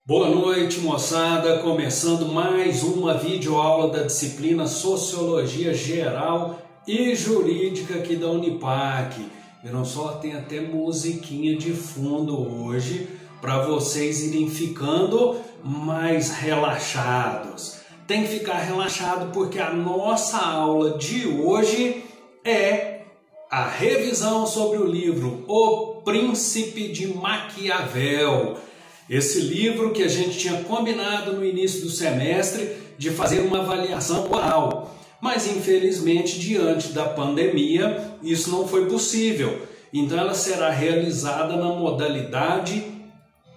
Boa noite, moçada, começando mais uma videoaula da disciplina Sociologia Geral e Jurídica aqui da Unipac. Viram só, tem até musiquinha de fundo hoje para vocês irem ficando mais relaxados. Tem que ficar relaxado porque a nossa aula de hoje é a revisão sobre o livro O Príncipe de Maquiavel. Esse livro que a gente tinha combinado no início do semestre de fazer uma avaliação oral. Mas infelizmente, diante da pandemia, isso não foi possível. Então ela será realizada na modalidade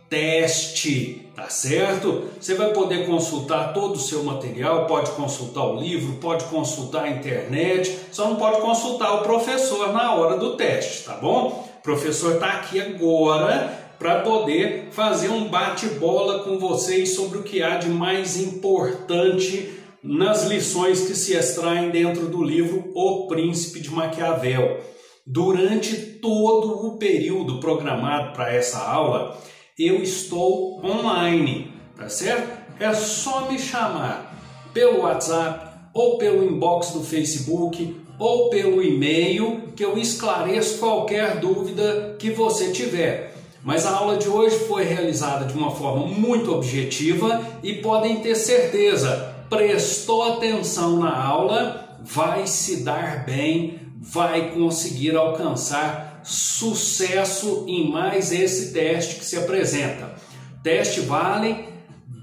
teste, tá certo? Você vai poder consultar todo o seu material, pode consultar o livro, pode consultar a internet, só não pode consultar o professor na hora do teste, tá bom? O professor está aqui agora para poder fazer um bate-bola com vocês sobre o que há de mais importante nas lições que se extraem dentro do livro O Príncipe de Maquiavel. Durante todo o período programado para essa aula, eu estou online, tá certo? É só me chamar pelo WhatsApp ou pelo inbox do Facebook ou pelo e-mail que eu esclareço qualquer dúvida que você tiver. Mas a aula de hoje foi realizada de uma forma muito objetiva e podem ter certeza, prestou atenção na aula, vai se dar bem, vai conseguir alcançar sucesso em mais esse teste que se apresenta. O teste vale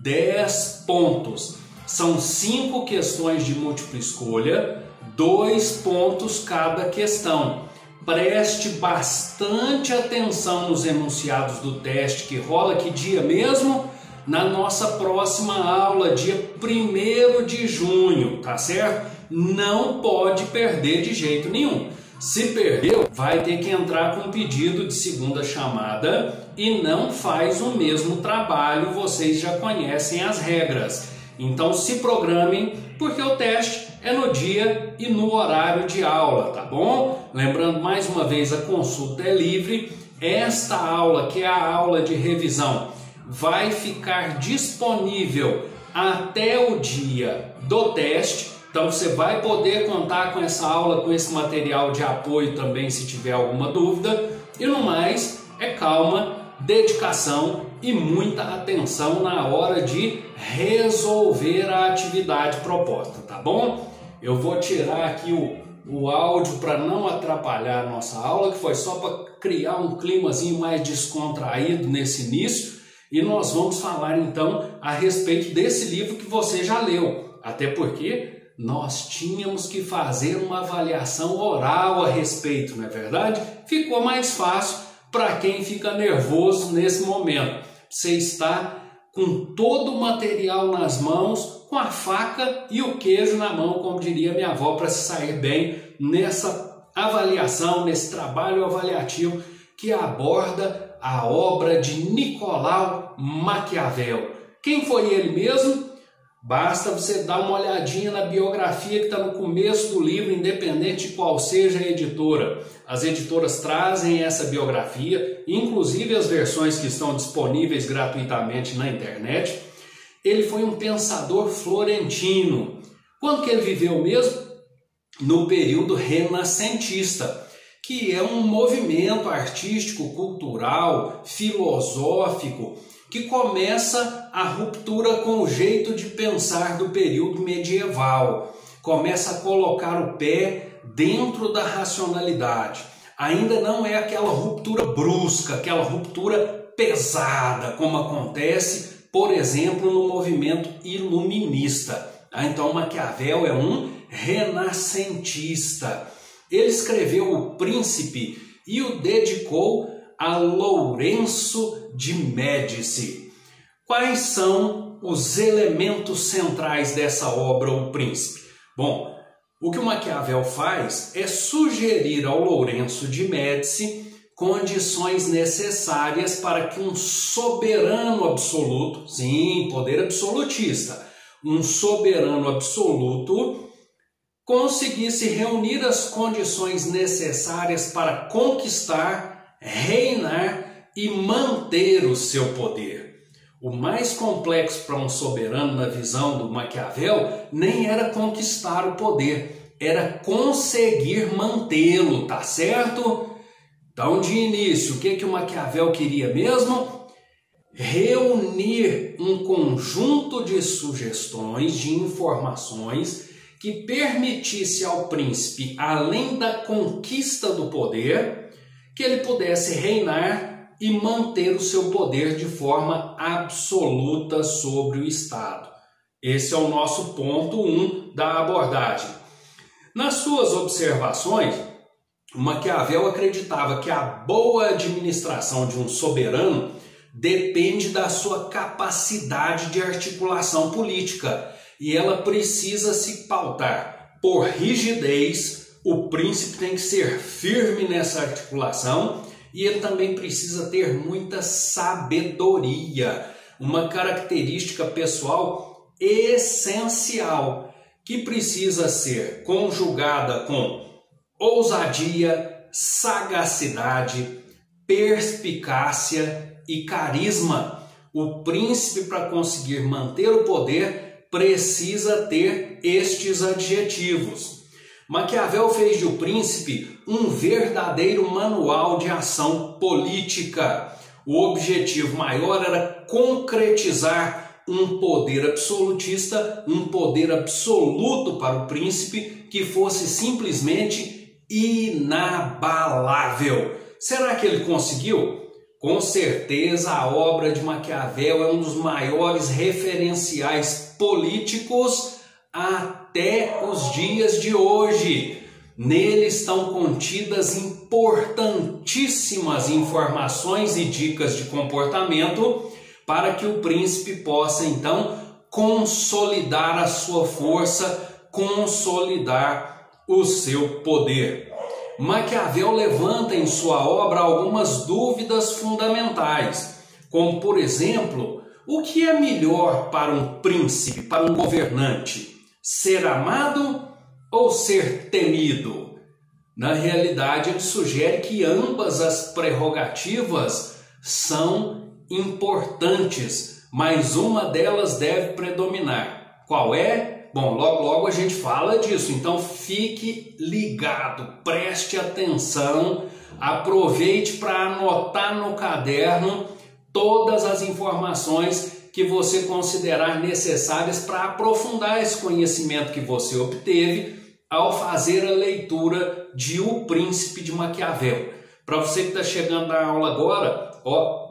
10 pontos. São 5 questões de múltipla escolha, 2 pontos cada questão. Preste bastante atenção nos enunciados do teste que rola, que dia mesmo? Na nossa próxima aula, dia 1º de junho, tá certo? Não pode perder de jeito nenhum. Se perdeu, vai ter que entrar com pedido de segunda chamada e não faz o mesmo trabalho, vocês já conhecem as regras. Então se programem, porque o teste é no dia e no horário de aula, tá bom? Lembrando mais uma vez, a consulta é livre. Esta aula, que é a aula de revisão, vai ficar disponível até o dia do teste. Então você vai poder contar com essa aula, com esse material de apoio também, se tiver alguma dúvida. E no mais, é calma, dedicação e muita atenção na hora de resolver a atividade proposta, tá bom? Eu vou tirar aqui o áudio para não atrapalhar a nossa aula, que foi só para criar um climazinho mais descontraído nesse início, e nós vamos falar então a respeito desse livro que você já leu, até porque nós tínhamos que fazer uma avaliação oral a respeito, não é verdade? Ficou mais fácil para quem fica nervoso nesse momento. Você está com todo o material nas mãos, com a faca e o queijo na mão, como diria minha avó, para se sair bem nessa avaliação, nesse trabalho avaliativo que aborda a obra de Nicolau Maquiavel. Quem foi ele mesmo? Basta você dar uma olhadinha na biografia que está no começo do livro, independente de qual seja a editora. As editoras trazem essa biografia, inclusive as versões que estão disponíveis gratuitamente na internet. Ele foi um pensador florentino. Quando que ele viveu mesmo? No período renascentista, que é um movimento artístico, cultural, filosófico, que começa a ruptura com o jeito de pensar do período medieval. Começa a colocar o pé dentro da racionalidade. Ainda não é aquela ruptura brusca, aquela ruptura pesada, como acontece, por exemplo, no movimento iluminista. Então Maquiavel é um renascentista. Ele escreveu O Príncipe e o dedicou a Lourenço de Médici. Quais são os elementos centrais dessa obra, O Príncipe? Bom, o que o Maquiavel faz é sugerir ao Lourenço de Médici condições necessárias para que um soberano absoluto, sim, poder absolutista, um soberano absoluto conseguisse reunir as condições necessárias para conquistar, reinar e manter o seu poder. O mais complexo para um soberano, na visão do Maquiavel, nem era conquistar o poder, era conseguir mantê-lo, tá certo? Então, de início, o que o Maquiavel queria mesmo? Reunir um conjunto de sugestões, de informações que permitisse ao príncipe, além da conquista do poder, que ele pudesse reinar e manter o seu poder de forma absoluta sobre o Estado. Esse é o nosso ponto 1 da abordagem. Nas suas observações, Maquiavel acreditava que a boa administração de um soberano depende da sua capacidade de articulação política e ela precisa se pautar por rigidez. O príncipe tem que ser firme nessa articulação e ele também precisa ter muita sabedoria, uma característica pessoal essencial que precisa ser conjugada com ousadia, sagacidade, perspicácia e carisma. O príncipe, para conseguir manter o poder, precisa ter estes adjetivos. Maquiavel fez de O Príncipe um verdadeiro manual de ação política. O objetivo maior era concretizar um poder absolutista, um poder absoluto para o príncipe que fosse simplesmente inabalável. Será que ele conseguiu? Com certeza a obra de Maquiavel é um dos maiores referenciais políticos até os dias de hoje. Nele estão contidas importantíssimas informações e dicas de comportamento para que o príncipe possa então consolidar a sua força, consolidar o seu poder. Maquiavel levanta em sua obra algumas dúvidas fundamentais, como por exemplo, o que é melhor para um príncipe, para um governante? Ser amado ou ser temido? Na realidade, ele sugere que ambas as prerrogativas são importantes, mas uma delas deve predominar. Qual é? Bom, logo a gente fala disso, então fique ligado, preste atenção, aproveite para anotar no caderno todas as informações que você considerar necessárias para aprofundar esse conhecimento que você obteve ao fazer a leitura de O Príncipe de Maquiavel. Para você que está chegando na aula agora,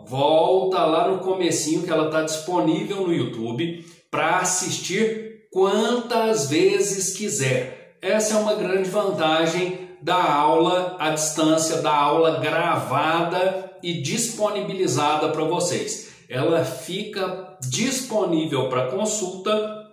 volta lá no comecinho que ela está disponível no YouTube para assistir quantas vezes quiser. Essa é uma grande vantagem da aula à distância, da aula gravada e disponibilizada para vocês. Ela fica disponível para consulta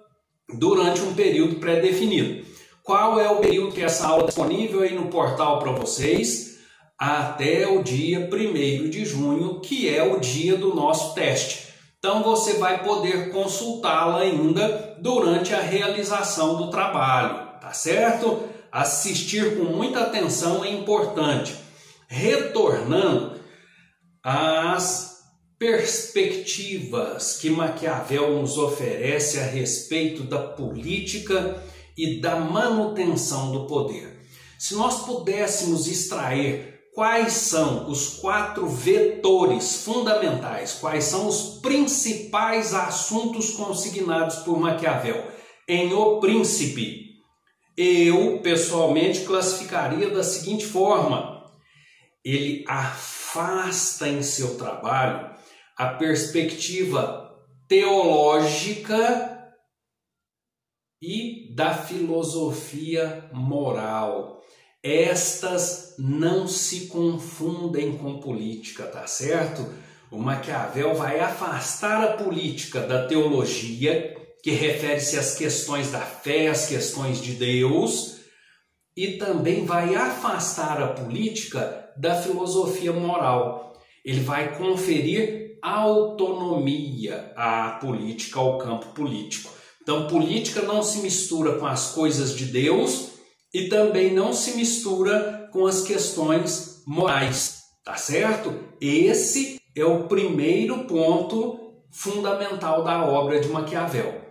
durante um período pré-definido. Qual é o período que essa aula é disponível aí no portal para vocês? Até o dia 1º de junho, que é o dia do nosso teste. Então você vai poder consultá-la ainda durante a realização do trabalho, tá certo? Assistir com muita atenção é importante. Retornando às perspectivas que Maquiavel nos oferece a respeito da política e da manutenção do poder. Se nós pudéssemos extrair quais são os 4 vetores fundamentais, quais são os principais assuntos consignados por Maquiavel em O Príncipe, eu pessoalmente classificaria da seguinte forma: ele afasta em seu trabalho a perspectiva teológica e da filosofia moral. Estas não se confundem com política, tá certo? O Maquiavel vai afastar a política da teologia, que refere-se às questões da fé, às questões de Deus, e também vai afastar a política da filosofia moral. Ele vai conferir autonomia à política, ao campo político. Então, política não se mistura com as coisas de Deus e também não se mistura com as questões morais, tá certo? Esse é o primeiro ponto fundamental da obra de Maquiavel.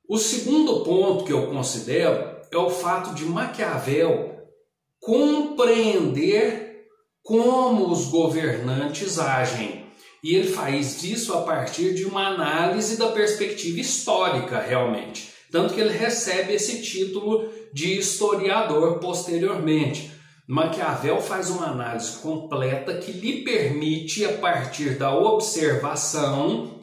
O segundo ponto que eu considero é o fato de Maquiavel compreender como os governantes agem. E ele faz isso a partir de uma análise da perspectiva histórica, realmente. Tanto que ele recebe esse título de historiador posteriormente. Maquiavel faz uma análise completa que lhe permite, a partir da observação,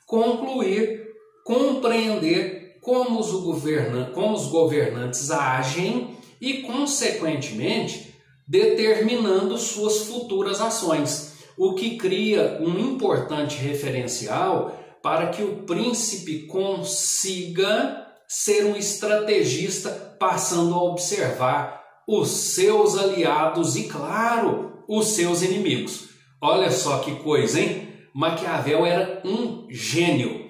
concluir, compreender como os governantes agem e, consequentemente, determinando suas futuras ações, o que cria um importante referencial para que o príncipe consiga ser um estrategista, passando a observar os seus aliados e, claro, os seus inimigos. Olha só que coisa, hein? Maquiavel era um gênio.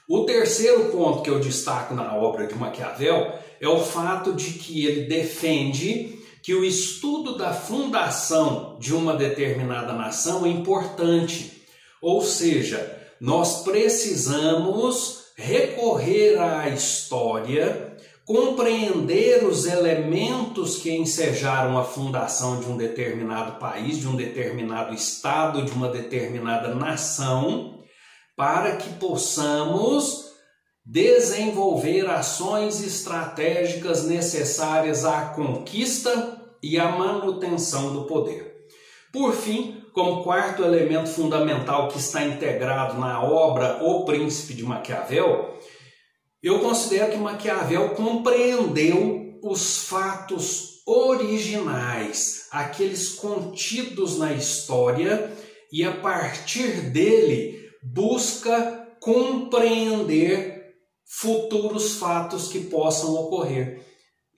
O terceiro ponto que eu destaco na obra de Maquiavel é o fato de que ele defende que o estudo da fundação de uma determinada nação é importante. Ou seja, nós precisamos recorrer à história, compreender os elementos que ensejaram a fundação de um determinado país, de um determinado estado, de uma determinada nação, para que possamos desenvolver ações estratégicas necessárias à conquista e à manutenção do poder. Por fim, como quarto elemento fundamental que está integrado na obra O Príncipe de Maquiavel, eu considero que Maquiavel compreendeu os fatos originais, aqueles contidos na história, e a partir dele busca compreender futuros fatos que possam ocorrer.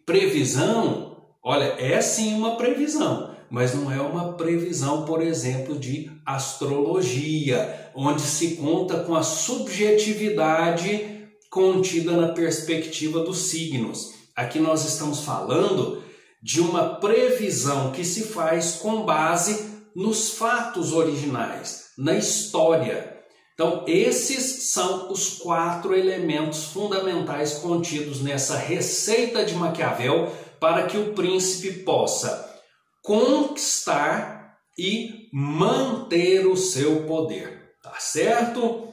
Previsão, olha, é sim uma previsão, mas não é uma previsão, por exemplo, de astrologia, onde se conta com a subjetividade contida na perspectiva dos signos. Aqui nós estamos falando de uma previsão que se faz com base nos fatos originais, na história. Então, esses são os 4 elementos fundamentais contidos nessa receita de Maquiavel para que o príncipe possa conquistar e manter o seu poder. Tá certo?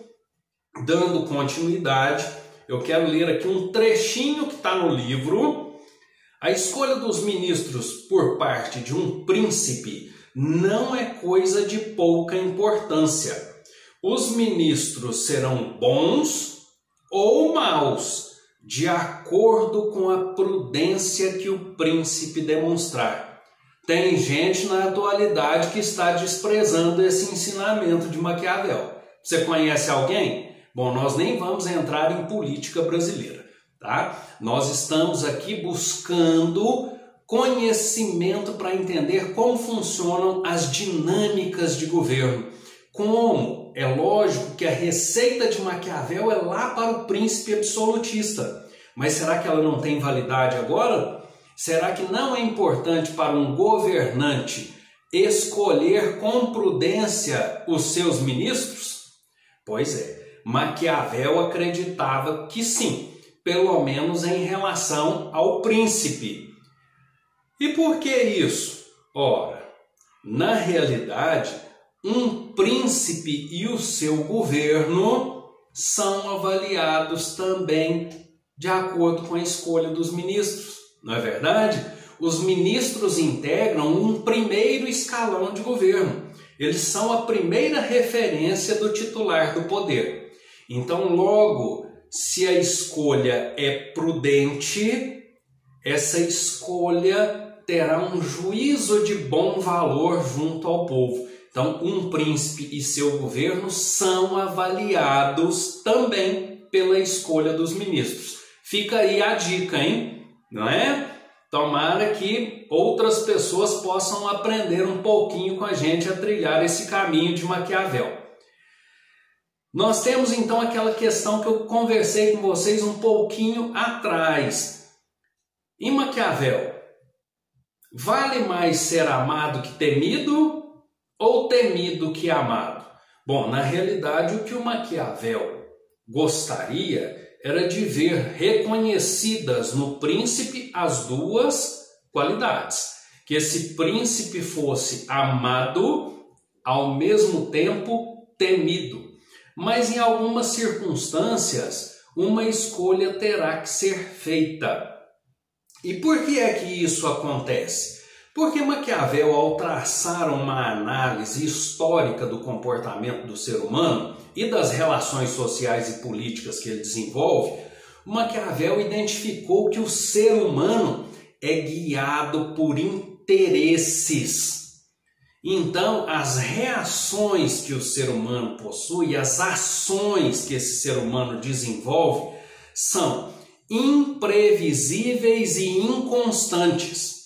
Dando continuidade, eu quero ler aqui um trechinho que está no livro. A escolha dos ministros por parte de um príncipe não é coisa de pouca importância. Os ministros serão bons ou maus, de acordo com a prudência que o príncipe demonstrar. Tem gente na atualidade que está desprezando esse ensinamento de Maquiavel. Você conhece alguém? Bom, nós nem vamos entrar em política brasileira, tá? Nós estamos aqui buscando conhecimento para entender como funcionam as dinâmicas de governo. Como? É lógico que a receita de Maquiavel é lá para o príncipe absolutista. Mas será que ela não tem validade agora? Será que não é importante para um governante escolher com prudência os seus ministros? Pois é, Maquiavel acreditava que sim, pelo menos em relação ao príncipe. E por que isso? Ora, na realidade, um príncipe e o seu governo são avaliados também de acordo com a escolha dos ministros, não é verdade? Os ministros integram um primeiro escalão de governo. Eles são a primeira referência do titular do poder. Então, logo, se a escolha é prudente, essa escolha terá um juízo de bom valor junto ao povo. Então, um príncipe e seu governo são avaliados também pela escolha dos ministros. Fica aí a dica, hein? Não é? Tomara que outras pessoas possam aprender um pouquinho com a gente a trilhar esse caminho de Maquiavel. Nós temos então aquela questão que eu conversei com vocês um pouquinho atrás. Em Maquiavel, vale mais ser amado que temido ou temido que amado? Bom, na realidade, o que o Maquiavel gostaria era de ver reconhecidas no príncipe as duas qualidades. Que esse príncipe fosse amado, ao mesmo tempo temido. Mas em algumas circunstâncias, uma escolha terá que ser feita. E por que é que isso acontece? Porque Maquiavel, ao traçar uma análise histórica do comportamento do ser humano e das relações sociais e políticas que ele desenvolve, Maquiavel identificou que o ser humano é guiado por interesses. Então, as reações que o ser humano possui, as ações que esse ser humano desenvolve, são imprevisíveis e inconstantes.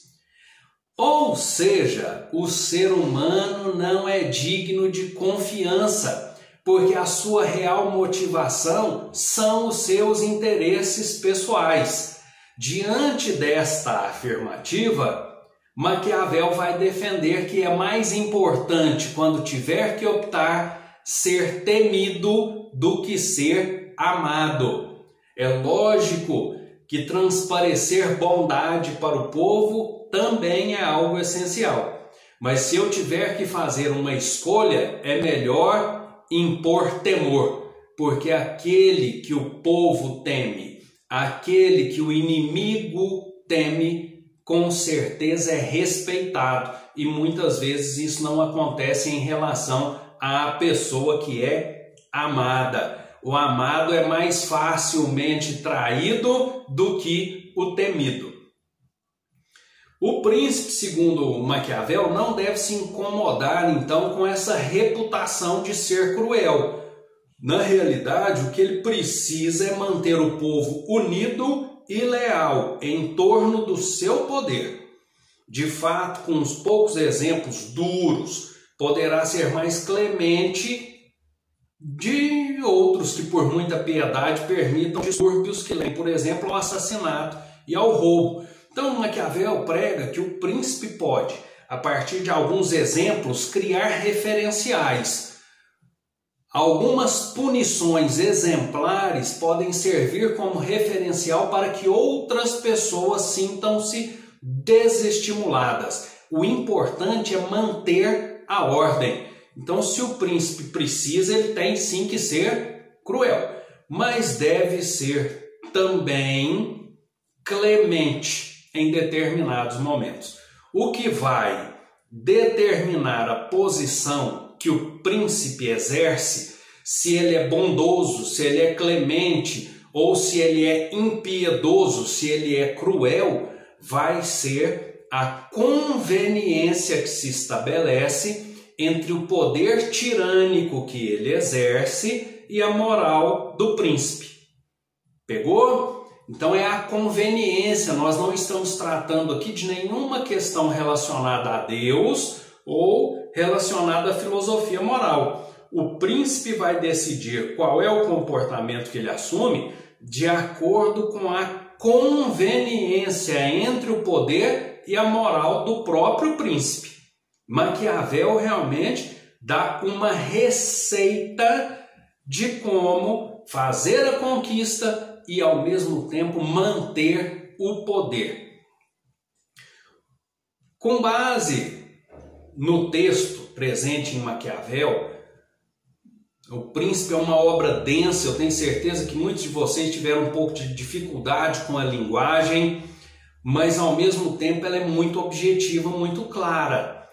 Ou seja, o ser humano não é digno de confiança, porque a sua real motivação são os seus interesses pessoais. Diante desta afirmativa, Maquiavel vai defender que é mais importante, quando tiver que optar, ser temido do que ser amado. É lógico que transparecer bondade para o povo também é algo essencial. Mas se eu tiver que fazer uma escolha, é melhor impor temor, porque aquele que o povo teme, aquele que o inimigo teme, com certeza é respeitado. E muitas vezes isso não acontece em relação à pessoa que é amada. O amado é mais facilmente traído do que o temido. O príncipe, segundo Maquiavel, não deve se incomodar então com essa reputação de ser cruel. Na realidade, o que ele precisa é manter o povo unido e leal em torno do seu poder. De fato, com uns poucos exemplos duros, poderá ser mais clemente de outros que por muita piedade permitam distúrbios que levem, por exemplo, ao assassinato e ao roubo. Então, Maquiavel prega que o príncipe pode, a partir de alguns exemplos, criar referenciais. Algumas punições exemplares podem servir como referencial para que outras pessoas sintam-se desestimuladas. O importante é manter a ordem. Então, se o príncipe precisa, ele tem sim que ser cruel, mas deve ser também clemente em determinados momentos. O que vai determinar a posição que o príncipe exerce, se ele é bondoso, se ele é clemente ou se ele é impiedoso, se ele é cruel, vai ser a conveniência que se estabelece entre o poder tirânico que ele exerce e a moral do príncipe. Pegou? Então é a conveniência, nós não estamos tratando aqui de nenhuma questão relacionada a Deus ou relacionada à filosofia moral. O príncipe vai decidir qual é o comportamento que ele assume de acordo com a conveniência entre o poder e a moral do próprio príncipe. Maquiavel realmente dá uma receita de como fazer a conquista e ao mesmo tempo manter o poder. Com base no texto presente em Maquiavel, O Príncipe é uma obra densa, eu tenho certeza que muitos de vocês tiveram um pouco de dificuldade com a linguagem, mas ao mesmo tempo ela é muito objetiva, muito clara.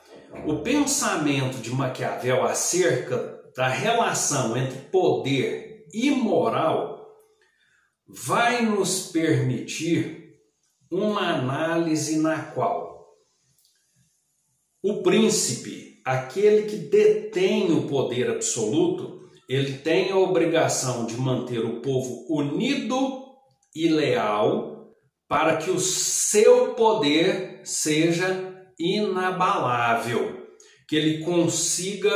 O pensamento de Maquiavel acerca da relação entre poder e moral vai nos permitir uma análise na qual o príncipe, aquele que detém o poder absoluto, ele tem a obrigação de manter o povo unido e leal para que o seu poder seja inabalável, que ele consiga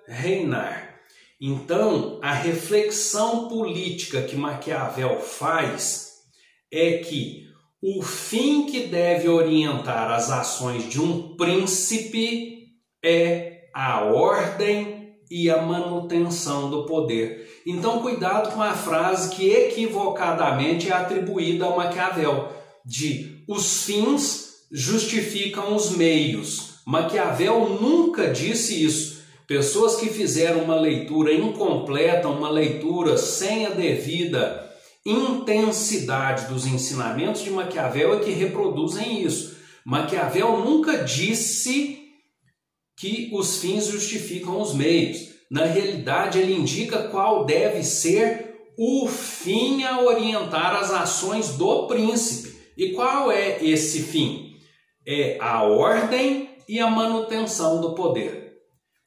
reinar. Então, a reflexão política que Maquiavel faz é que o fim que deve orientar as ações de um príncipe é a ordem e a manutenção do poder. Então, cuidado com a frase que equivocadamente é atribuída a Maquiavel, de os fins justificam os meios. Maquiavel nunca disse isso. Pessoas que fizeram uma leitura incompleta, uma leitura sem a devida intensidade dos ensinamentos de Maquiavel é que reproduzem isso. Maquiavel nunca disse que os fins justificam os meios. Na realidade, ele indica qual deve ser o fim a orientar as ações do príncipe. E qual é esse fim? É a ordem e a manutenção do poder.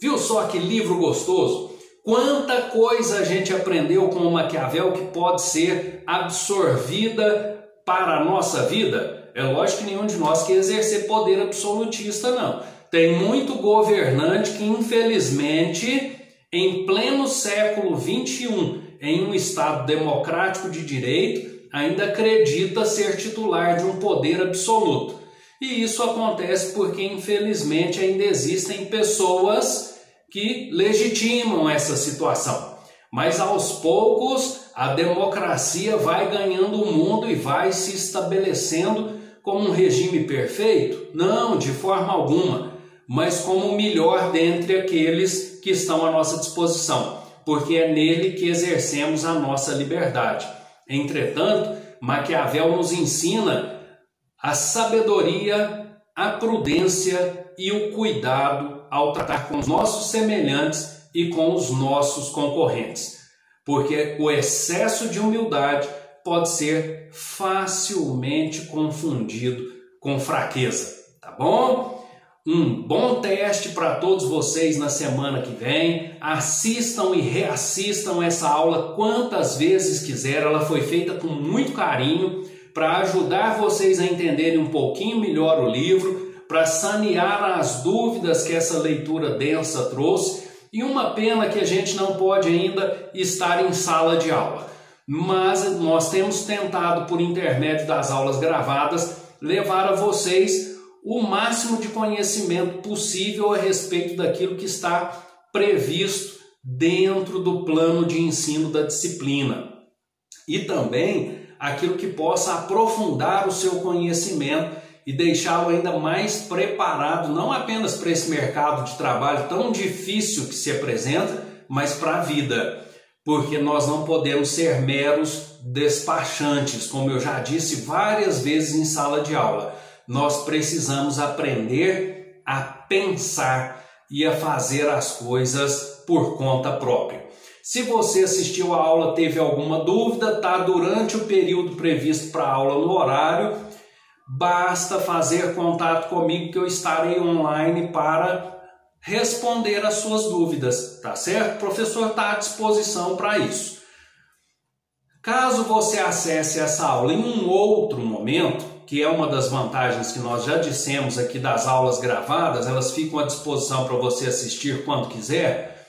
Viu só que livro gostoso? Quanta coisa a gente aprendeu com o Maquiavel que pode ser absorvida para a nossa vida? É lógico que nenhum de nós quer exercer poder absolutista, não. Tem muito governante que, infelizmente, em pleno século XXI, em um Estado democrático de direito, ainda acredita ser titular de um poder absoluto. E isso acontece porque, infelizmente, ainda existem pessoas que legitimam essa situação. Mas, aos poucos, a democracia vai ganhando o mundo e vai se estabelecendo como um regime perfeito? Não, de forma alguma, mas como o melhor dentre aqueles que estão à nossa disposição, porque é nele que exercemos a nossa liberdade. Entretanto, Maquiavel nos ensina a sabedoria, a prudência e o cuidado ao tratar com os nossos semelhantes e com os nossos concorrentes, porque o excesso de humildade pode ser facilmente confundido com fraqueza, tá bom? Um bom teste para todos vocês na semana que vem. Assistam e reassistam essa aula quantas vezes quiser. Ela foi feita com muito carinho para ajudar vocês a entenderem um pouquinho melhor o livro, para sanear as dúvidas que essa leitura densa trouxe. E uma pena que a gente não pode ainda estar em sala de aula. Mas nós temos tentado, por intermédio das aulas gravadas, levar a vocês o máximo de conhecimento possível a respeito daquilo que está previsto dentro do plano de ensino da disciplina. E também aquilo que possa aprofundar o seu conhecimento e deixá-lo ainda mais preparado, não apenas para esse mercado de trabalho tão difícil que se apresenta, mas para a vida. Porque nós não podemos ser meros despachantes, como eu já disse várias vezes em sala de aula. Nós precisamos aprender a pensar e a fazer as coisas por conta própria. Se você assistiu a aula, teve alguma dúvida, está durante o período previsto para a aula no horário, basta fazer contato comigo que eu estarei online para responder as suas dúvidas, tá certo? O professor está à disposição para isso. Caso você acesse essa aula em um outro momento, que é uma das vantagens que nós já dissemos aqui das aulas gravadas, elas ficam à disposição para você assistir quando quiser,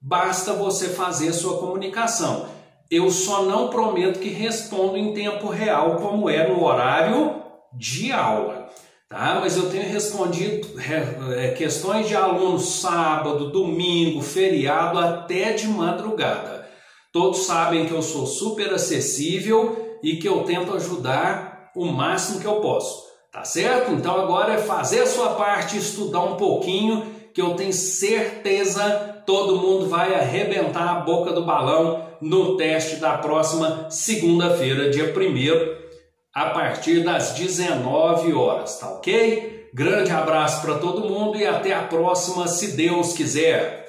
basta você fazer sua comunicação. Eu só não prometo que respondo em tempo real, como é no horário de aula. Tá? Mas eu tenho respondido questões de alunos sábado, domingo, feriado, até de madrugada. Todos sabem que eu sou super acessível e que eu tento ajudar o máximo que eu posso. Tá certo? Então agora é fazer a sua parte, estudar um pouquinho, que eu tenho certeza todo mundo vai arrebentar a boca do balão no teste da próxima segunda-feira, dia 1º, a partir das 19 horas, tá ok? Grande abraço para todo mundo e até a próxima, se Deus quiser.